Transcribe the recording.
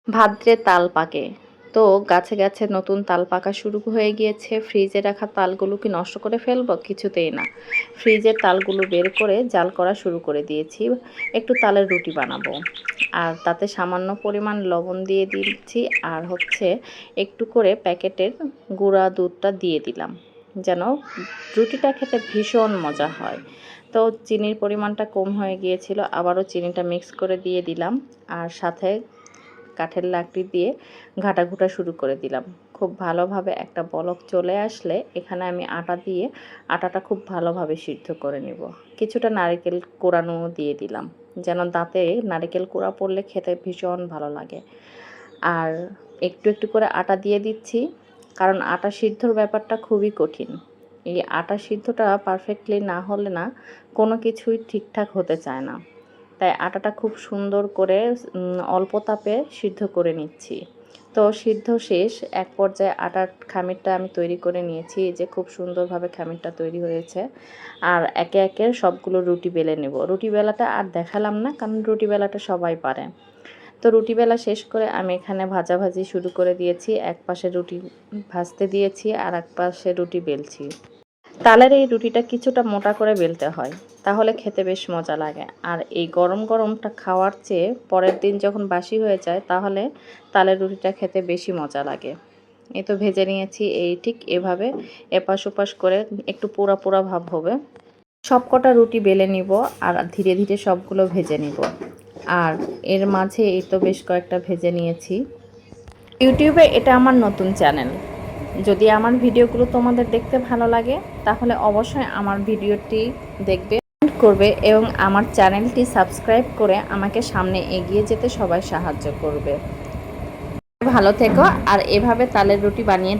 ভাদ্রে তাল পাকে। তো গাছে গাছে নতুন তাল পাকা শুরু হয়ে গিয়েছে। ফ্রিজে রাখা তালগুলো কি নষ্ট করে ফেলবো? কিছুতেই না। ফ্রিজের তালগুলো বের করে জাল করা শুরু করে দিয়েছি। একটু তালের রুটি বানাবো। আর তাতে সামান্য পরিমাণ লবণ দিয়ে দিচ্ছি। আর হচ্ছে একটু করে প্যাকেটের গুঁড়া দুধটা দিয়ে দিলাম, যেন রুটিটা খেতে ভীষণ মজা হয়। তো চিনির পরিমাণটা কম হয়ে গিয়েছিল, আবারও চিনিটা মিক্স করে দিয়ে দিলাম। আর সাথে কাঠের লাকড়ি দিয়ে ঘাটাঘুটা শুরু করে দিলাম। খুব ভালোভাবে একটা বলক চলে আসলে এখানে আমি আটা দিয়ে আটাটা খুব ভালোভাবে সিদ্ধ করে নেব। কিছুটা নারকেল কোড়ানো দিয়ে দিলাম, যেন দাঁতে নারকেল কোড়া পড়লে খেতে ভীষণ ভালো লাগে। আর একটু একটু করে আটা দিয়ে দিচ্ছি, কারণ আটা সিদ্ধর ব্যাপারটা খুবই কঠিন। এই আটা সিদ্ধটা পারফেক্টলি না হলে না কোনো কিছুই ঠিকঠাক হতে চায় না। তাই আটাটা খুব সুন্দর করে অল্প তাপে সিদ্ধ করে নিচ্ছি। তো সিদ্ধ শেষ, এক পর্যায়ে আটার খামিরটা আমি তৈরি করে নিয়েছি। এই যে খুব সুন্দরভাবে খামিরটা তৈরি হয়েছে। আর একে একে সবগুলো রুটি বেলে নেব। রুটি বেলাটা আর দেখালাম না, কারণ রুটি বেলাটা সবাই পারে। তো রুটি বেলা শেষ করে আমি এখানে ভাজাভাজি শুরু করে দিয়েছি। এক পাশে রুটি ভাজতে দিয়েছি আর এক পাশে রুটি বেলছি। তালের এই রুটিটা কিছুটা মোটা করে বেলতে হয়, তাহলে খেতে বেশ মজা লাগে। আর এই গরম গরমটা খাওয়ার চেয়ে পরের দিন যখন বাসি হয়ে যায়, তাহলে তালের রুটিটা খেতে বেশি মজা লাগে। এই তো ভেজে নিয়েছি, এই ঠিক এভাবে এপাশ ওপাশ করে একটু পোড়া পোড়া ভাব হবে। সবকটা রুটি বেলে নিব আর ধীরে ধীরে সবগুলো ভেজে নিব। আর এর মাঝে এই তো বেশ কয়েকটা ভেজে নিয়েছি। ইউটিউবে এটা আমার নতুন চ্যানেল। যদি আমার ভিডিওগুলো তোমাদের দেখতে ভালো লাগে, তাহলে অবশ্যই আমার ভিডিওটি দেখবে, কমেন্ট করবে এবং আমার চ্যানেলটি সাবস্ক্রাইব করে আমাকে সামনে এগিয়ে যেতে সবাই সাহায্য করবে। ভালো থেকো আর এভাবে তালের রুটি বানিয়ে